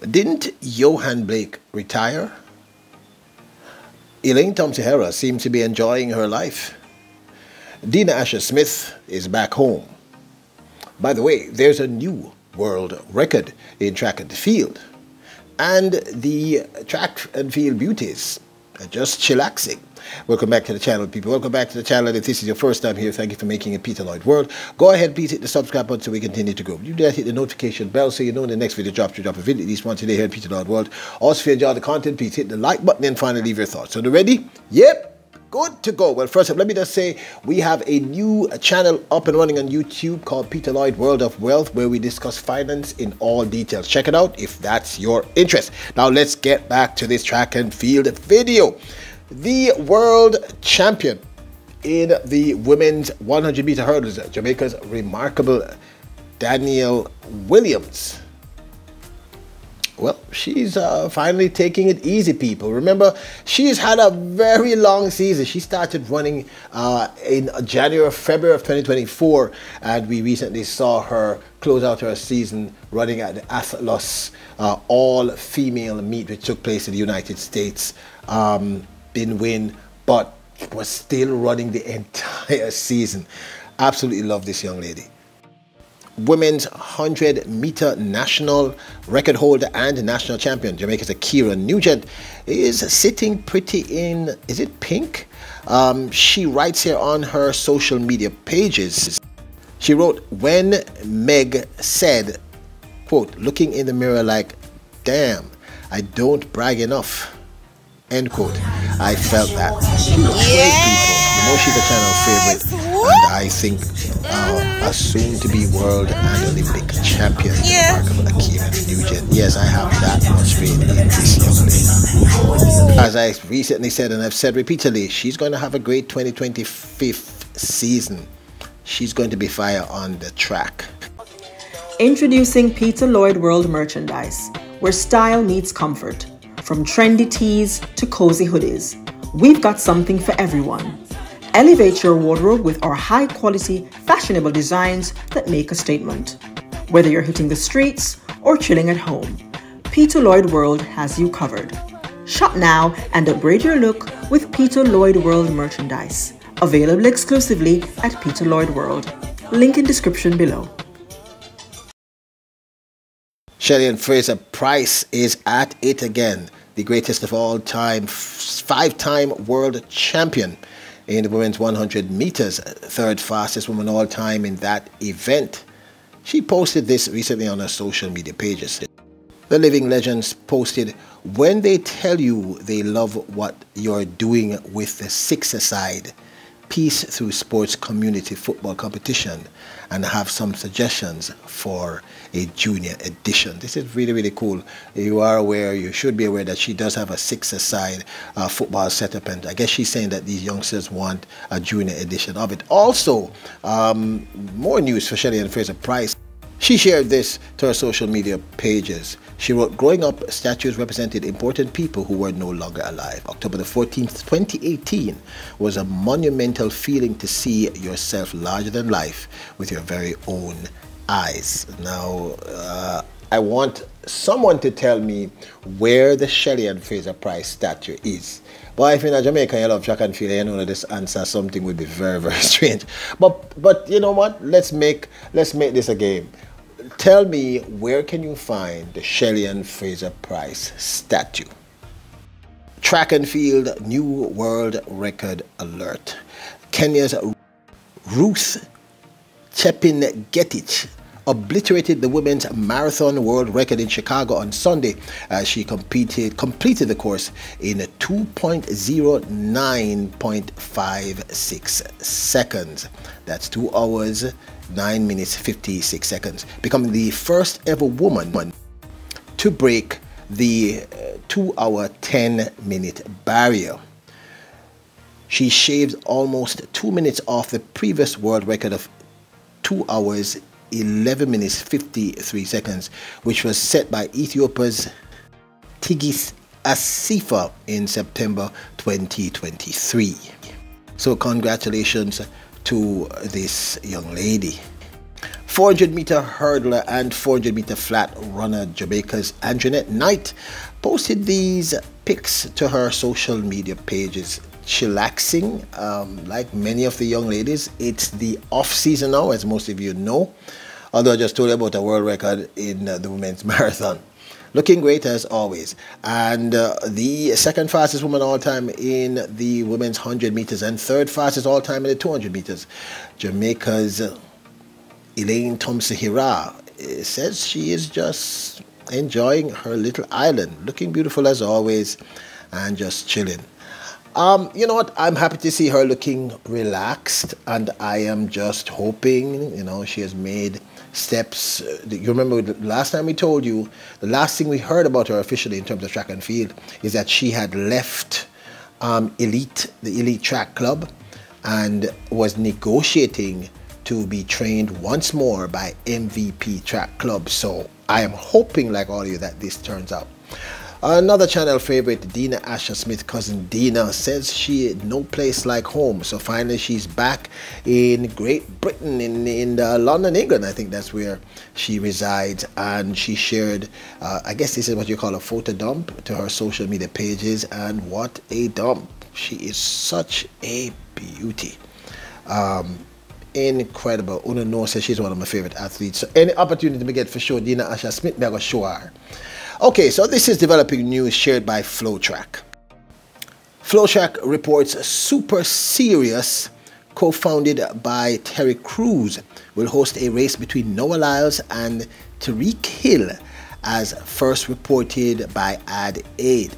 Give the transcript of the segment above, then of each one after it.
Didn't Yohan Blake retire? Elaine THOMPSON-HERAH'S seems to be enjoying her life. Dina Asher-Smith is back home. By the way, there's a new world record in track and field. And the track and field beauties are just chillaxing. Welcome back to the channel, people. Welcome back to the channel. If this is your first time here, thank you for making it Peter Lloyd World. Go ahead, please hit the subscribe button so we continue to grow. You dare hit the notification bell so you know when the next video drops. You drop a video at least once a day here at Peter Lloyd World. Also, if you enjoy the content, please hit the like button and finally leave your thoughts. So, ready? Yep. Good to go. Well, first up, let me just say we have a new channel up and running on YouTube called Peter Lloyd World of Wealth, where we discuss finance in all details. Check it out if that's your interest. Now, let's get back to this track and field video. The world champion in the women's 100-meter hurdles, Jamaica's remarkable Danielle Williams. Well, she's finally taking it easy, people. Remember, she's had a very long season. She started running in January or February of 2024, and we recently saw her close out her season running at the Atlas all-female meet, which took place in the United States. Didn't win, but was still running the entire season. Absolutely love this young lady. Women's 100-meter national record holder and national champion, Jamaica's ACKERA NUGENT, is sitting pretty in, is it pink? She writes here on her social media pages. She wrote, when Meg said, quote, looking in the mirror like, damn, I don't brag enough, end quote. I felt that. She looks great, people. You know she's a channel favorite, and I think a soon-to-be world and Olympic champion, remarkable ACKERA NUGENT. Yes, I have that much faith in this young lady. As I recently said, and I've said repeatedly, she's going to have a great 2025 season. She's going to be fire on the track. Introducing Peter Lloyd World merchandise, where style meets comfort. From trendy tees to cozy hoodies, we've got something for everyone. Elevate your wardrobe with our high-quality, fashionable designs that make a statement. Whether you're hitting the streets or chilling at home, Peter Lloyd World has you covered. Shop now and upgrade your look with Peter Lloyd World merchandise. Available exclusively at Peter Lloyd World. Link in description below. Shelly-Ann Fraser-Pryce is at it again. The greatest of all time, 5-time world champion in the women's 100 meters, third fastest woman all time in that event. She posted this recently on her social media pages. The living legends posted, when they tell you they love what you're doing with the six-a-side, peace through sports community football competition, and have some suggestions for a junior edition. This is really, really cool. You are aware, you should be aware that she does have a six-a-side football setup, and I guess she's saying that these youngsters want a junior edition of it. Also, more news for Shelly-Ann Fraser-Pryce. She shared this to her social media pages. She wrote, growing up, statues represented important people who were no longer alive. October the 14th, 2018 was a monumental feeling to see yourself larger than life with your very own eyes. Now, I want someone to tell me where the Shelly-Ann Fraser-Pryce statue is. But if you're in Jamaica and you love track and field, you know this answer something would be very, very strange. But you know what? Let's make this a game. Tell me, where can you find the Shelly-Ann Fraser-Pryce statue? Track and field new world record alert. Kenya's Ruth Chepingetich obliterated the women's marathon world record in Chicago on Sunday as she completed the course in 2.09.56 seconds. That's 2 hours, 9 minutes, 56 seconds, becoming the first ever woman to break the 2-hour, 10-minute barrier. She shaved almost 2 minutes off the previous world record of 2 hours, 11 minutes 53 seconds, which was set by Ethiopia's Tigist Asifa in September 2023. So congratulations to this young lady. 400-meter hurdler and 400-meter flat runner Jamaica's Anjanette Knight posted these pics to her social media pages. Chillaxing, like many of the young ladies. It's the off season now, as most of you know, although I just told you about a world record in the women's marathon. Looking great as always. And the second fastest woman all time in the women's 100 meters and third fastest all time in the 200 meters, Jamaica's Elaine THOMPSON-HERAH'S says she is just enjoying her little island, looking beautiful as always and just chilling. You know what, I'm happy to see her looking relaxed, and I am just hoping, you know, she has made steps. You remember the last time we told you, the last thing we heard about her officially in terms of track and field is that she had left the elite track club and was negotiating to be trained once more by MVP track club. So I am hoping, like all of you, that this turns out. Another channel favorite, Dina Asher-Smith, cousin Dina, says she had no place like home. So finally she's back in Great Britain, in London, England. I think that's where she resides. And she shared, I guess this is what you call a photo dump, to her social media pages. And what a dump. She is such a beauty. Incredible. Una no says she's one of my favorite athletes. So any opportunity to get for sure Dina Asher-Smith, I'm going to show her. Okay, so this is developing news shared by FlowTrack. FlowTrack reports Super Serious, co-founded by Terry Crews, will host a race between Noah Lyles and Tariq Hill, as first reported by Adage.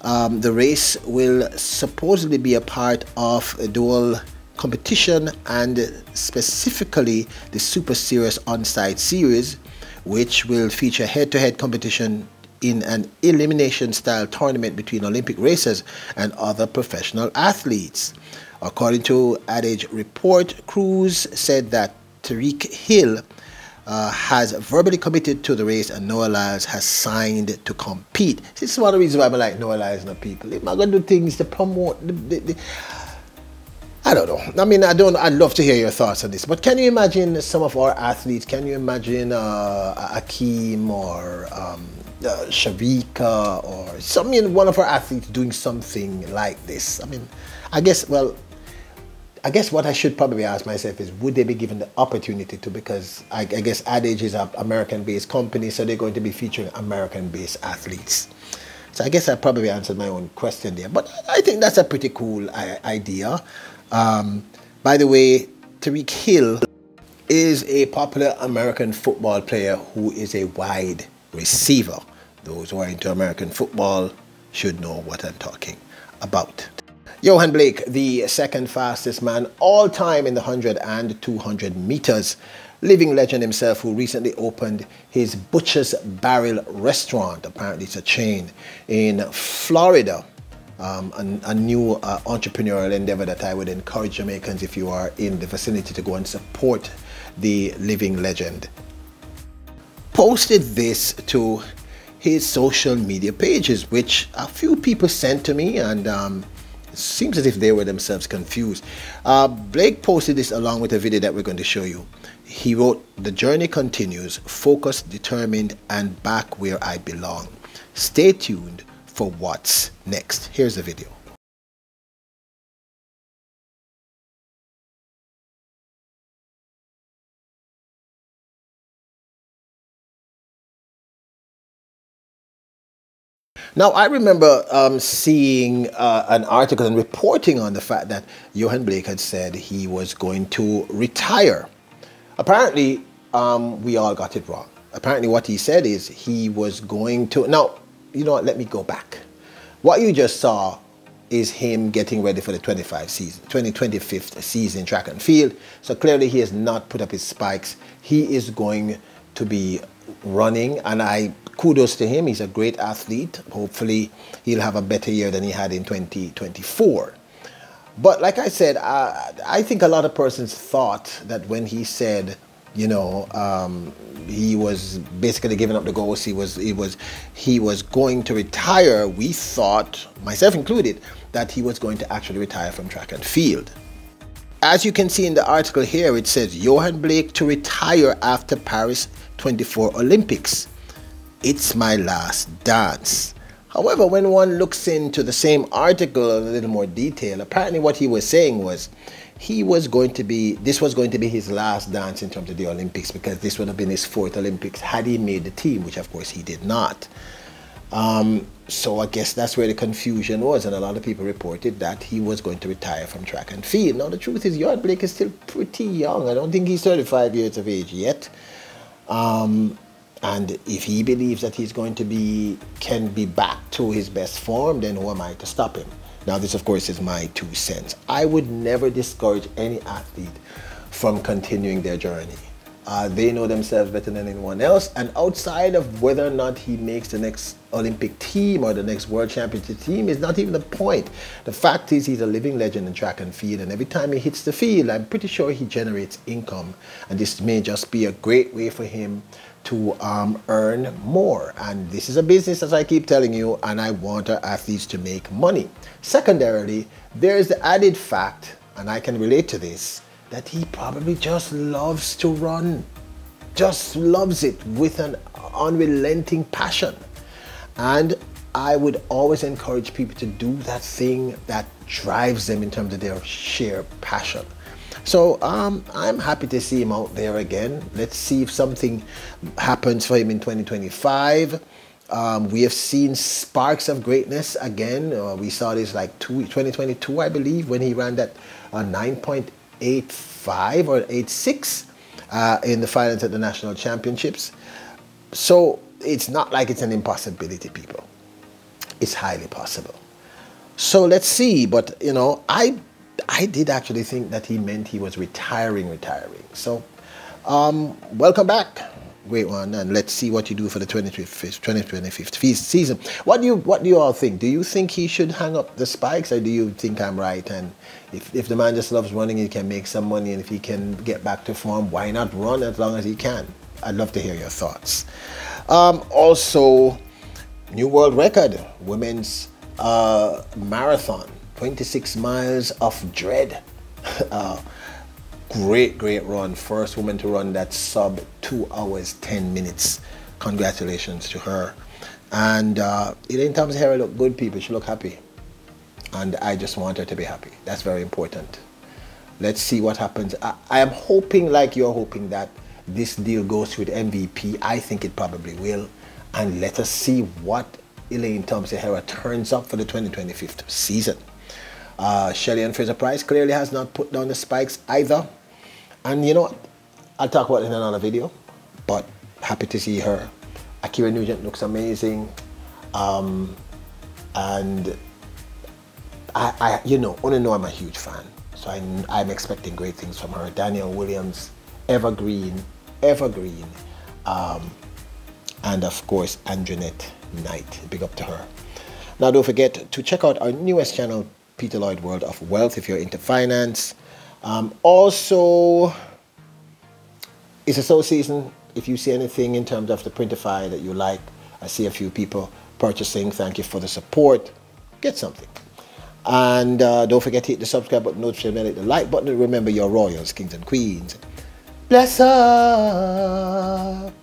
The race will supposedly be a part of a dual competition, and specifically the Super Serious On-Site Series, which will feature head-to-head competition in an elimination-style tournament between Olympic racers and other professional athletes. According to Adage report, Cruz said that Tariq Hill has verbally committed to the race, and Noah Lyles has signed to compete. This is one of the reasons why I like Noah Lyles and the people. They're going to do things to promote I don't know. I mean, I'd love to hear your thoughts on this. But can you imagine some of our athletes? Can you imagine Akeem or Shavika or one of our athletes doing something like this? I mean, I guess what I should probably ask myself is, would they be given the opportunity to? Because I guess Adage is an American-based company, so they're going to be featuring American-based athletes. So I guess I probably answered my own question there. But I think that's a pretty cool idea. By the way, Tariq Hill is a popular American football player who is a wide receiver. Those who are into American football should know what I'm talking about. Yohan Blake, the second fastest man all time in the 100 and 200 meters. Living legend himself, who recently opened his Butcher's Barrel restaurant. Apparently it's a chain in Florida. A new entrepreneurial endeavor that I would encourage Jamaicans, if you are in the vicinity, to go and support the living legend. Posted this to his social media pages, which a few people sent to me, and it seems as if they were themselves confused. Blake posted this along with a video that we're going to show you. He wrote, "The journey continues, focused, determined, and back where I belong. Stay tuned for what's next." Here's the video. Now, I remember seeing an article and reporting on the fact that Yohan Blake had said he was going to retire. Apparently, we all got it wrong. Apparently, what he said is he was going to... Now, you know what, let me go back. What you just saw is him getting ready for the 2025th season track and field. So clearly he has not put up his spikes. He is going to be running, and kudos to him. He's a great athlete. Hopefully he'll have a better year than he had in 2024. But like I said, I think a lot of persons thought that when he said, you know, he was basically giving up the ghost, he was going to retire, we thought, myself included, that he was going to actually retire from track and field. as you can see in the article here, it says Yohan Blake to retire after Paris 24 Olympics. It's my last dance. However, when one looks into the same article in a little more detail, apparently what he was saying was this was going to be his last dance in terms of the Olympics, because this would have been his 4th Olympics had he made the team, which of course he did not. So I guess that's where the confusion was, and a lot of people reported that he was going to retire from track and field. Now the truth is, Yohan Blake is still pretty young. I don't think he's 35 years of age yet. And if he believes that he's going to can be back to his best form, then who am I to stop him? Now this of course is my 2 cents. I would never discourage any athlete from continuing their journey. They know themselves better than anyone else, and outside of whether or not he makes the next Olympic team or the next World Championship team is not even the point. The fact is, he's a living legend in track and field, and every time he hits the field, I'm pretty sure he generates income, and this may just be a great way for him to earn more. And this is a business, as I keep telling you, and I want our athletes to make money. Secondarily, there is the added fact, and I can relate to this, that he probably just loves to run, just loves it with an unrelenting passion. And I would always encourage people to do that thing that drives them in terms of their sheer passion. So I'm happy to see him out there again. Let's see if something happens for him in 2025. We have seen sparks of greatness again. We saw this like 2022, I believe, when he ran that 9.85 or 86 in the finals at the national championships. So it's not like it's an impossibility, people. It's highly possible. So let's see. But you know, I did actually think that he meant he was retiring. So welcome back, great one, and let's see what you do for the 2025 season. What do you all think? Do you think he should hang up the spikes, or do you think I'm right? And if the man just loves running, he can make some money, and if he can get back to form, why not run as long as he can? I'd love to hear your thoughts. Also, new world record, women's marathon, 26 miles of dread. Great run. First woman to run that sub 2 hours 10 minutes. Congratulations to her. And Elaine Thompson-Herah looked good, people. She looked happy, and I just want her to be happy. That's very important. Let's see what happens. I am hoping, like you're hoping, that this deal goes through the MVP. I think it probably will. And let us see what Elaine Thompson-Herah turns up for the 2025 season. Shelly-Ann Fraser-Pryce clearly has not put down the spikes either. And you know what? I'll talk about it in another video. But happy to see her. ACKERA NUGENT looks amazing. And I only know I'm a huge fan. So I'm expecting great things from her. Danielle Williams, evergreen. And of course, Anjanette Knight. Big up to her. Now don't forget to check out our newest channel, Peter Lloyd World of Wealth, if you're into finance. Also, it's a soul season. If you see anything in terms of the Printify that you like, I see a few people purchasing. Thank you for the support. Get something. And don't forget to hit the subscribe button, notification bell, hit the like button. Remember, your royals, kings and queens. Bless up.